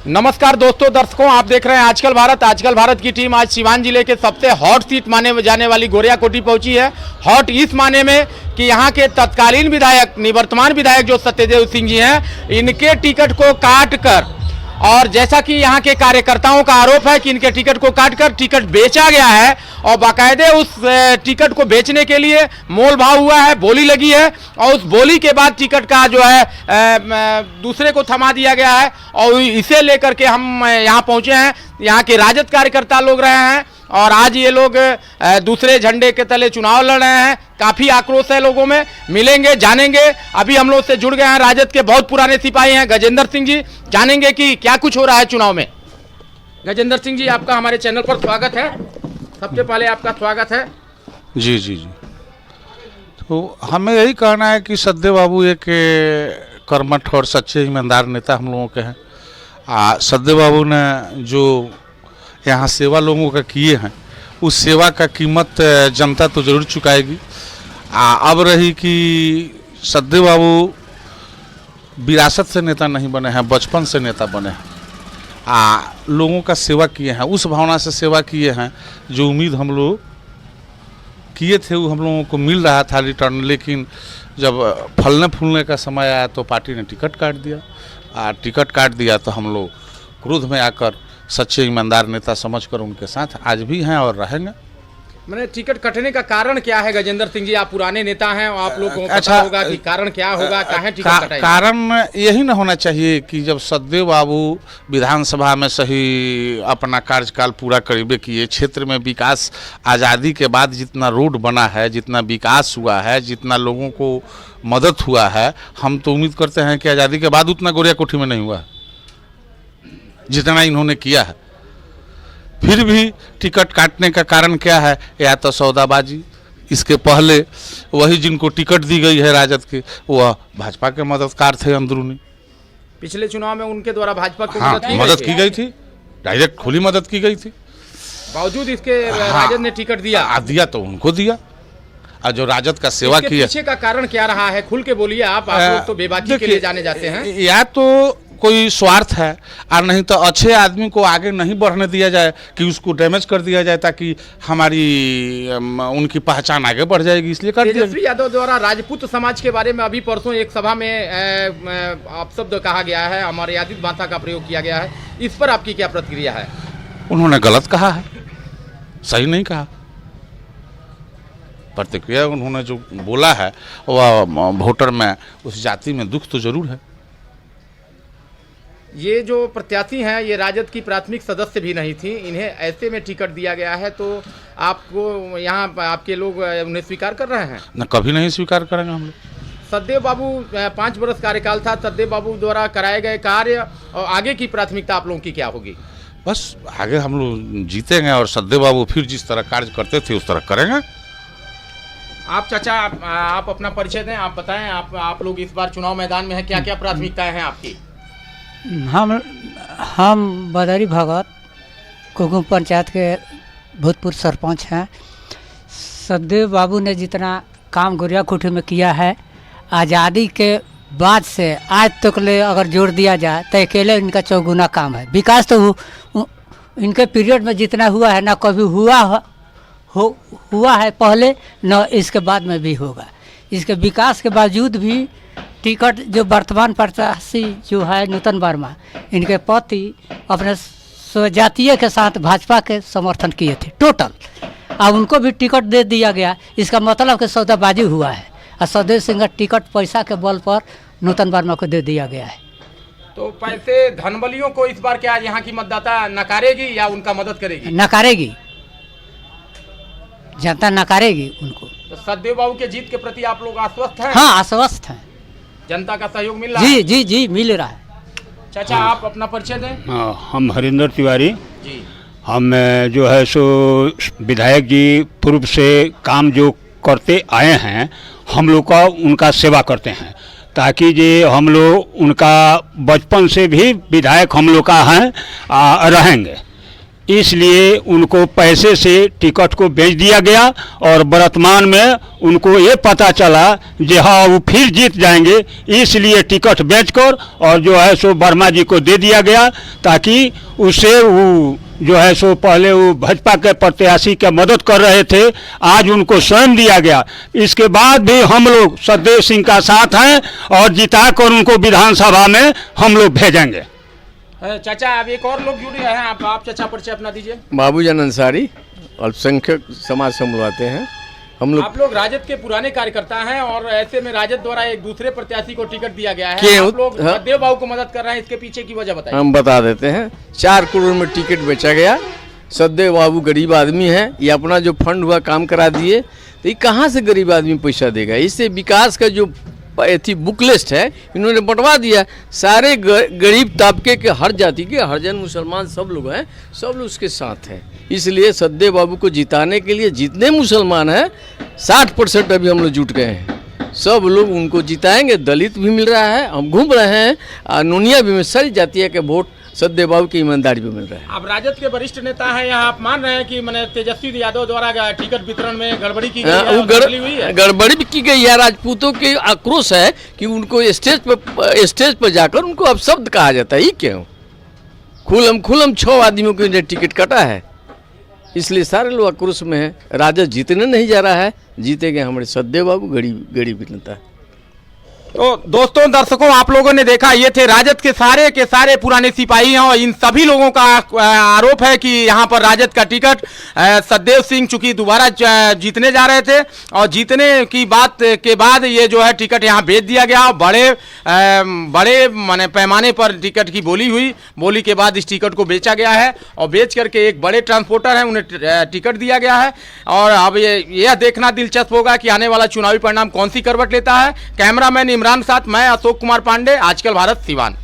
नमस्कार दोस्तों, दर्शकों, आप देख रहे हैं आजकल भारत। आजकल भारत की टीम आज सिवान जिले के सबसे हॉट सीट माने जाने वाली गोरियाकोटी पहुंची है। हॉट इस माने में कि यहां के तत्कालीन विधायक, निवर्तमान विधायक जो सत्यदेव सिंह जी हैं, इनके टिकट को काट कर, और जैसा कि यहां के कार्यकर्ताओं का आरोप है कि इनके टिकट को काटकर टिकट बेचा गया है और बाकायदे उस टिकट को बेचने के लिए मोल भाव हुआ है, बोली लगी है और उस बोली के बाद टिकट का जो है दूसरे को थमा दिया गया है। और इसे लेकर के हम यहां पहुंचे हैं। यहां के राजद कार्यकर्ता लोग रहे हैं और आज ये लोग दूसरे झंडे के तले चुनाव लड़ रहे हैं। काफ़ी आक्रोश है लोगों में, मिलेंगे, जानेंगे। अभी हम लोग से जुड़ गए हैं राजद के बहुत पुराने सिपाही हैं गजेंद्र सिंह जी, जानेंगे कि क्या कुछ हो रहा है चुनाव में। गजेंद्र सिंह जी, आपका हमारे चैनल पर स्वागत है। सबसे पहले आपका स्वागत है। जी जी जी। तो हमें यही कहना है कि सत्यदेव बाबू एक कर्मठ और सच्चे ईमानदार नेता हम लोगों के हैं। सत्यदेव बाबू ने जो यहाँ सेवा लोगों का किए हैं, उस सेवा का कीमत जनता तो ज़रूर चुकाएगी। अब रही कि सत्यदेव बाबू विरासत से नेता नहीं बने हैं, बचपन से नेता बने हैं। लोगों का सेवा किए हैं, उस भावना से सेवा किए हैं जो उम्मीद हम लोग किए थे वो हम लोगों को मिल रहा था रिटर्न। लेकिन जब फलने फूलने का समय आया तो पार्टी ने टिकट काट दिया। टिकट काट दिया तो हम लोग क्रोध में आकर सच्चे ईमानदार नेता समझकर उनके साथ आज भी हैं और रहेंगे। मैंने टिकट कटने का कारण क्या है गजेंद्र सिंह जी? आप पुराने नेता हैं और आप लोगों को पता होगा कि कारण क्या होगा, काहे टिकट कटाई? कारण यही ना होना चाहिए कि जब सत्यदेव बाबू विधानसभा में सही अपना कार्यकाल पूरा करीबे किए, क्षेत्र में विकास आज़ादी के बाद जितना रोड बना है, जितना विकास हुआ है, जितना लोगों को मदद हुआ है, हम तो उम्मीद करते हैं कि आज़ादी के बाद उतना गोरियाकोठी में नहीं हुआ है जितना इन्होंने किया है। फिर भी टिकट काटने का कारण क्या है? या तो सौदाबाजी। इसके पहले वही जिनको टिकट दी गई है राजद के, वह भाजपा के मददगार थे अंदरूनी। पिछले चुनाव में उनके द्वारा भाजपा को मदद की गई थी, डायरेक्ट खुली मदद की गई थी। बावजूद इसके राजद ने टिकट दिया तो उनको दिया। और जो राजद का सेवा किया, पीछे का कारण क्या रहा है? खुल के बोलिए आप लोग तो बेबाकी के लिए जाने जाते हैं। या तो कोई स्वार्थ है और नहीं तो अच्छे आदमी को आगे नहीं बढ़ने दिया जाए कि उसको डैमेज कर दिया जाए ताकि हमारी उनकी पहचान आगे बढ़ जाएगी, इसलिए कर दिया। तेजस्वी यादव द्वारा राजपूत समाज के बारे में अभी परसों एक सभा में अपशब्द कहा गया है, अमर्यादित भाषा का प्रयोग किया गया है। इस पर आपकी क्या प्रतिक्रिया है? उन्होंने गलत कहा है, सही नहीं कहा। प्रतिक्रिया उन्होंने जो बोला है वह वोटर में, उस जाति में दुख तो जरूर है। ये जो प्रत्याशी हैं ये राजद की प्राथमिक सदस्य भी नहीं थी, इन्हें ऐसे में टिकट दिया गया है, तो आपको यहाँ आपके लोग उन्हें स्वीकार कर रहे हैं? न, कभी नहीं स्वीकार करेंगे हम लोग। सत्यदेव बाबू 5 वर्ष कार्यकाल था, सत्यदेव बाबू द्वारा कराए गए कार्य और आगे की प्राथमिकता आप लोगों की क्या होगी? बस आगे हम लोग जीतेंगे और सत्यदेव बाबू फिर जिस तरह कार्य करते थे उस तरह करेंगे। आप चाचा, आप अपना परिचय दें, आप बताएं, आप लोग इस बार चुनाव मैदान में हैं, क्या क्या प्राथमिकताएं हैं आपकी? हम बदरी भगत कुकुम पंचायत के भूतपूर्व सरपंच हैं। सत्यदेव बाबू ने जितना काम गोरियाकोठी में किया है, आज़ादी के बाद से आज तक ले अगर जोड़ दिया जाए तो अकेले इनका चौगुना काम है। विकास तो इनके पीरियड में जितना हुआ है ना कभी हुआ है पहले, न इसके बाद में भी होगा। इसके विकास के बावजूद भी टिकट जो वर्तमान प्रत्याशी जो है नूतन वर्मा, इनके पति अपने स्वजातीय के साथ भाजपा के समर्थन किए थे टोटल। अब उनको भी टिकट दे दिया गया, इसका मतलब कि सौदाबाजी हुआ है और सत्यदेव सिंह का टिकट पैसा के बल पर नूतन वर्मा को दे दिया गया है। तो पैसे धनबलियों को इस बार क्या यहाँ की मतदाता नकारेगी या उनका मदद करेगी? नकारेगी, जनता नकारेगी उनको। तो सत्यदेव बाबू के जीत के प्रति आप लोग आश्वस्त हैं? हाँ, आश्वस्त हैं। जनता का सहयोग मिल रहा है? जी जी जी, मिल रहा है। चाचा, आप अपना परिचय दें। हम हरिंदर तिवारी जी। हम जो है सो विधायक जी पूर्व से काम जो करते आए हैं, हम लोग का उनका सेवा करते हैं ताकि जे हम लोग उनका बचपन से भी विधायक हम लोग का हैं रहेंगे। इसलिए उनको पैसे से टिकट को बेच दिया गया और वर्तमान में उनको ये पता चला कि हाँ वो फिर जीत जाएंगे, इसलिए टिकट बेचकर और जो है सो वर्मा जी को दे दिया गया, ताकि उससे वो जो है सो पहले वो भाजपा के प्रत्याशी की मदद कर रहे थे, आज उनको स्वयं दिया गया। इसके बाद भी हम लोग सतदेव सिंह का साथ हैं और जिता कर उनको विधानसभा में हम लोग भेजेंगे। चाचा अब एक और लोग जुड़े हैं, आप चाचा परिचय अपना दीजिए। बाबूजान अंसारी, अल्पसंख्यक समाज संभलवाते हैं हम लोग। आप लोग राजद के पुराने कार्यकर्ता हैं और ऐसे में राजद द्वारा एक दूसरे प्रत्याशी को टिकट दिया गया है, क्यों? आप लोग हाँ? सतदेव बाबू को मदद कर रहे हैं, इसके पीछे की वजह बताइए। हम बता देते हैं। 4 करोड़ में टिकट बेचा गया। सतदेव बाबू गरीब आदमी है, ये अपना जो फंड हुआ काम करा दिए, तो ये कहाँ से गरीब आदमी पैसा देगा? इससे विकास का जो थी बुक लिस्ट है इन्होंने बंटवा दिया। सारे गरीब तबके के, हर जाति के, हरिजन, मुसलमान सब लोग हैं, सब लोग उसके साथ हैं। इसलिए सतदेव बाबू को जिताने के लिए जितने मुसलमान हैं 60% अभी हम लोग जुट गए हैं, सब लोग उनको जिताएंगे। दलित भी मिल रहा है, हम घूम रहे हैं, नोनिया भी में सारी जातियों के वोट सतदेव बाबू की ईमानदारी पे मिल रहा है। अब राजद के वरिष्ठ नेता हैं यहाँ, आप मान रहे हैं कि मैंने तेजस्वी यादव द्वारा टिकट वितरण में गड़बड़ी की गई है, वो गड़बड़ी हुई है? गड़बड़ी भी की गई है। राजपूतों के आक्रोश है कि उनको स्टेज पर जाकर उनको अब शब्द कहा जाता है। ये क्यों? खुलम 6 आदमियों को टिकट कटा है, इसलिए सारे लोग आक्रोश में है। राजद जीतने नहीं जा रहा है, जीतेंगे हमारे सतदेव बाबू, गरीब नेता। तो दोस्तों, दर्शकों, आप लोगों ने देखा, ये थे राजद के सारे पुराने सिपाही हैं और इन सभी लोगों का आरोप है कि यहाँ पर राजद का टिकट सतदेव सिंह चूंकि दोबारा जीतने जा रहे थे और जीतने की बात के बाद ये जो है टिकट यहाँ बेच दिया गया और बड़े माने पैमाने पर टिकट की बोली के बाद इस टिकट को बेचा गया है और बेच करके एक बड़े ट्रांसपोर्टर हैं उन्हें टिकट दिया गया है। और अब यह देखना दिलचस्प होगा कि आने वाला चुनावी परिणाम कौन सी करवट लेता है। कैमरामैन इमरान साथ मैं अशोक कुमार पांडे, आजकल भारत, सिवान।